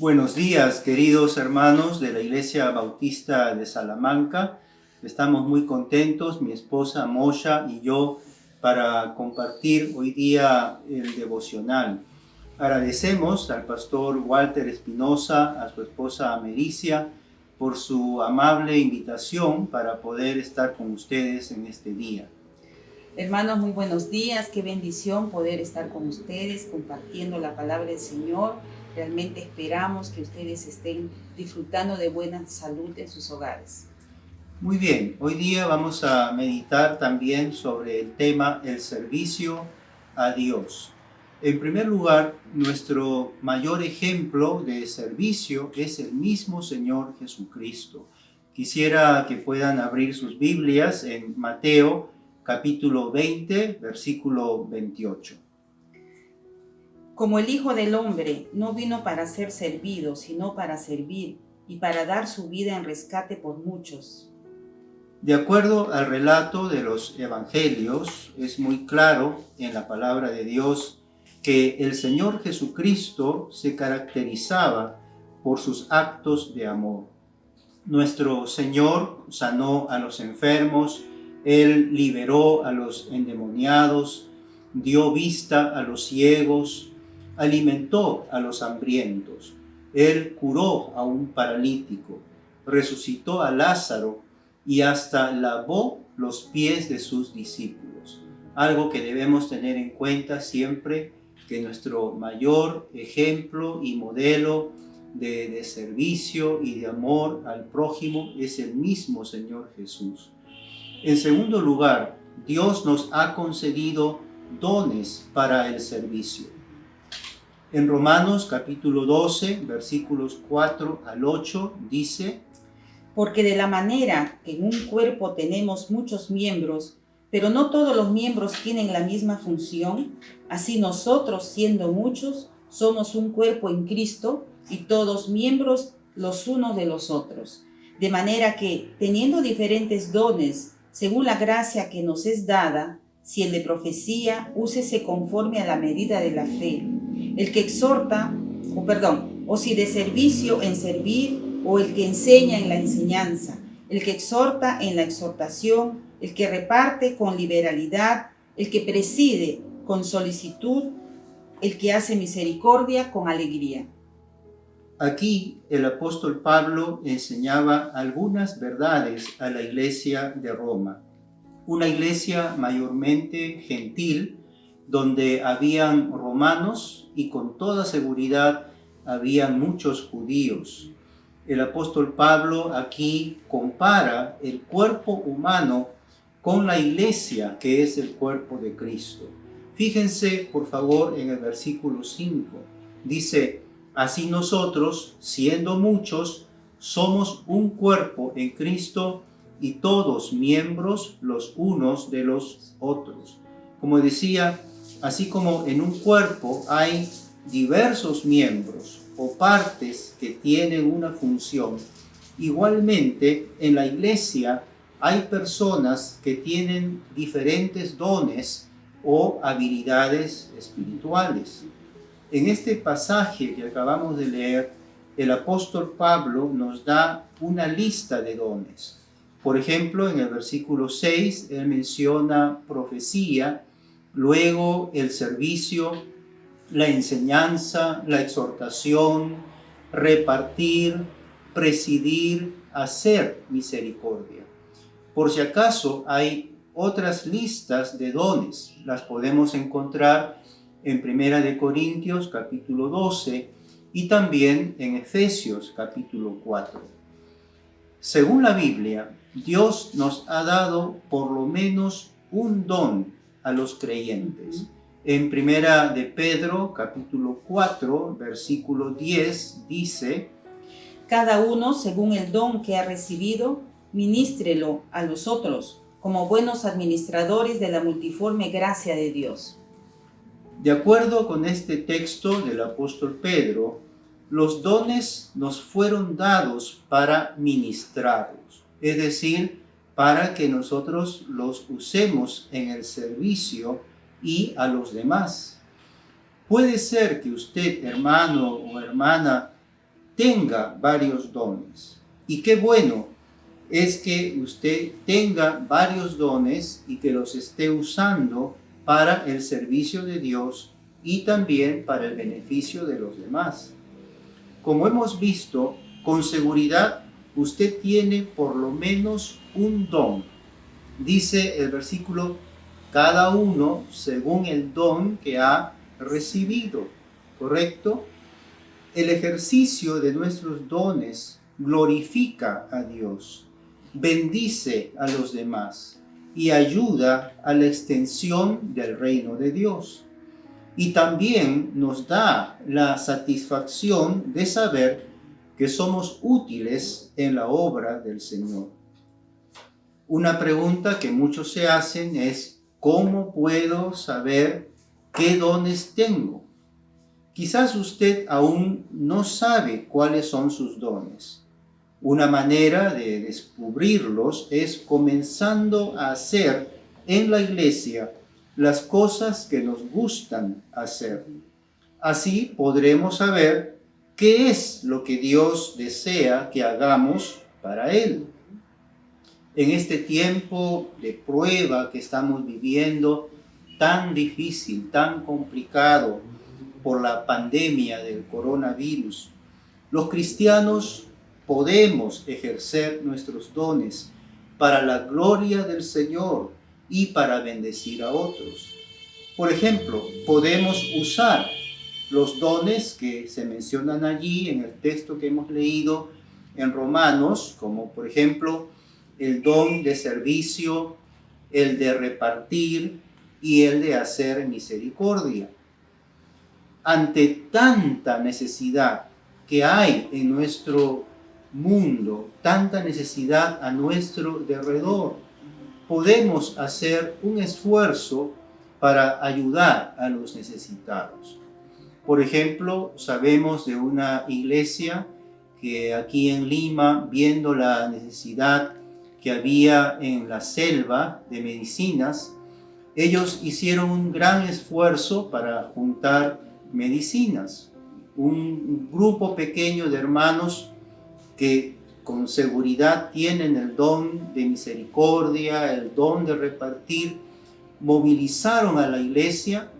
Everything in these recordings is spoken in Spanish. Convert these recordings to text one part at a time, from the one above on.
Buenos días, queridos hermanos de la Iglesia Bautista de Salamanca. Estamos muy contentos, mi esposa Mosha y yo, para compartir hoy día el devocional. Agradecemos al pastor Walter Espinosa, a su esposa Americia, por su amable invitación para poder estar con ustedes en este día. Hermanos, muy buenos días. Qué bendición poder estar con ustedes compartiendo la palabra del Señor. Realmente esperamos que ustedes estén disfrutando de buena salud en sus hogares. Muy bien, hoy día vamos a meditar también sobre el tema el servicio a Dios. En primer lugar, nuestro mayor ejemplo de servicio es el mismo Señor Jesucristo. Quisiera que puedan abrir sus Biblias en Mateo capítulo 20, versículo 28. Como el Hijo del Hombre no vino para ser servido, sino para servir y para dar su vida en rescate por muchos. De acuerdo al relato de los evangelios, es muy claro en la palabra de Dios que el Señor Jesucristo se caracterizaba por sus actos de amor. Nuestro Señor sanó a los enfermos, Él liberó a los endemoniados, dio vista a los ciegos, alimentó a los hambrientos, Él curó a un paralítico, resucitó a Lázaro y hasta lavó los pies de sus discípulos. Algo que debemos tener en cuenta siempre, que nuestro mayor ejemplo y modelo de servicio y de amor al prójimo es el mismo Señor Jesús. En segundo lugar, Dios nos ha concedido dones para el servicio. En Romanos capítulo 12, versículos 4 al 8, dice: Porque de la manera que en un cuerpo tenemos muchos miembros, pero no todos los miembros tienen la misma función, así nosotros, siendo muchos, somos un cuerpo en Cristo y todos miembros los unos de los otros. De manera que, teniendo diferentes dones, según la gracia que nos es dada, si el de profecía, úsese conforme a la medida de la fe. El que exhorta, o si de servicio en servir, o el que enseña en la enseñanza, el que exhorta en la exhortación, el que reparte con liberalidad, el que preside con solicitud, el que hace misericordia con alegría. Aquí el apóstol Pablo enseñaba algunas verdades a la iglesia de Roma, una iglesia mayormente gentil, donde habían romanos y con toda seguridad habían muchos judíos. El apóstol Pablo aquí compara el cuerpo humano con la iglesia, que es el cuerpo de Cristo. Fíjense, por favor, en el versículo 5. Dice: así nosotros, siendo muchos, somos un cuerpo en Cristo y todos miembros los unos de los otros. Como decía, así como en un cuerpo hay diversos miembros o partes que tienen una función, igualmente en la iglesia hay personas que tienen diferentes dones o habilidades espirituales. En este pasaje que acabamos de leer, el apóstol Pablo nos da una lista de dones. Por ejemplo, en el versículo 6, él menciona profecía, luego el servicio, la enseñanza, la exhortación, repartir, presidir, hacer misericordia. Por si acaso hay otras listas de dones, las podemos encontrar en 1 Corintios capítulo 12 y también en Efesios capítulo 4. Según la Biblia, Dios nos ha dado por lo menos un don a los creyentes. En 1 de Pedro capítulo 4 versículo 10 dice: cada uno, según el don que ha recibido, ministrelo a los otros, como buenos administradores de la multiforme gracia de Dios. De acuerdo con este texto del apóstol Pedro, los dones nos fueron dados para ministrarlos, es decir, para que nosotros los usemos en el servicio y a los demás. Puede ser que usted, hermano o hermana, tenga varios dones. Y qué bueno es que usted tenga varios dones y que los esté usando para el servicio de Dios y también para el beneficio de los demás. Como hemos visto, con seguridad usted tiene por lo menos un don. Dice el versículo, cada uno según el don que ha recibido, ¿correcto? El ejercicio de nuestros dones glorifica a Dios, bendice a los demás y ayuda a la extensión del reino de Dios. Y también nos da la satisfacción de saber que somos útiles en la obra del Señor. Una pregunta que muchos se hacen es, ¿cómo puedo saber qué dones tengo? Quizás usted aún no sabe cuáles son sus dones. Una manera de descubrirlos es comenzando a hacer en la iglesia las cosas que nos gustan hacer. Así podremos saber qué es lo que Dios desea que hagamos para Él. En este tiempo de prueba que estamos viviendo, tan difícil, tan complicado por la pandemia del coronavirus, los cristianos podemos ejercer nuestros dones para la gloria del Señor y para bendecir a otros. Por ejemplo, podemos usar los dones que se mencionan allí en el texto que hemos leído en Romanos, como por ejemplo el don de servicio, el de repartir y el de hacer misericordia. Ante tanta necesidad que hay en nuestro mundo, tanta necesidad a nuestro derredor, podemos hacer un esfuerzo para ayudar a los necesitados. Por ejemplo, sabemos de una iglesia que aquí en Lima, viendo la necesidad que había en la selva de medicinas, ellos hicieron un gran esfuerzo para juntar medicinas. Un grupo pequeño de hermanos que con seguridad tienen el don de misericordia, el don de repartir, movilizaron a la iglesia,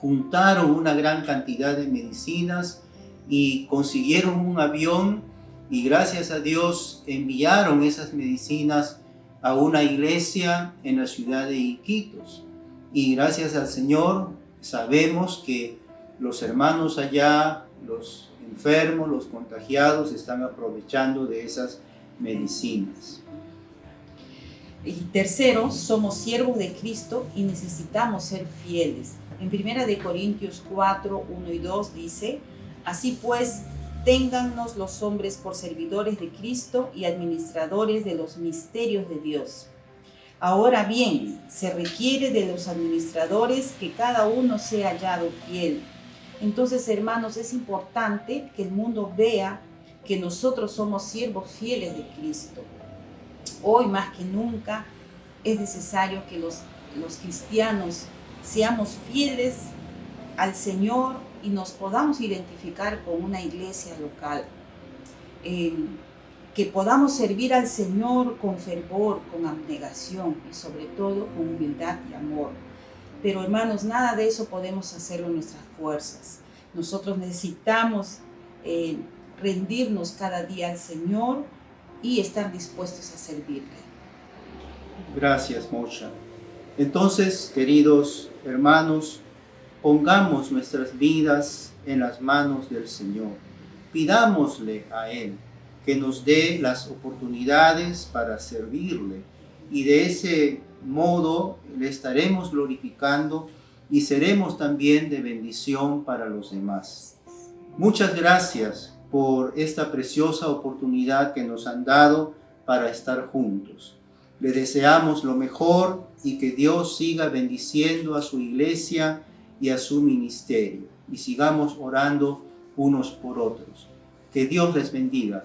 juntaron una gran cantidad de medicinas y consiguieron un avión y gracias a Dios enviaron esas medicinas a una iglesia en la ciudad de Iquitos. Y gracias al Señor sabemos que los hermanos allá, los enfermos, los contagiados, están aprovechando de esas medicinas. Y tercero, somos siervos de Cristo y necesitamos ser fieles. En 1 Corintios 4, 1 y 2 dice, así pues, téngannos los hombres por servidores de Cristo y administradores de los misterios de Dios. Ahora bien, se requiere de los administradores que cada uno sea hallado fiel. Entonces, hermanos, es importante que el mundo vea que nosotros somos siervos fieles de Cristo. Hoy más que nunca es necesario que los cristianos seamos fieles al Señor y nos podamos identificar con una iglesia local. Que podamos servir al Señor con fervor, con abnegación y sobre todo con humildad y amor. Pero hermanos, nada de eso podemos hacerlo en nuestras fuerzas. Nosotros necesitamos rendirnos cada día al Señor y estar dispuestos a servirle. Gracias, Mocha. Entonces, queridos hermanos, pongamos nuestras vidas en las manos del Señor. Pidámosle a Él que nos dé las oportunidades para servirle y de ese modo le estaremos glorificando y seremos también de bendición para los demás. Muchas gracias por esta preciosa oportunidad que nos han dado para estar juntos. Le deseamos lo mejor y que Dios siga bendiciendo a su iglesia y a su ministerio. Y sigamos orando unos por otros. Que Dios les bendiga.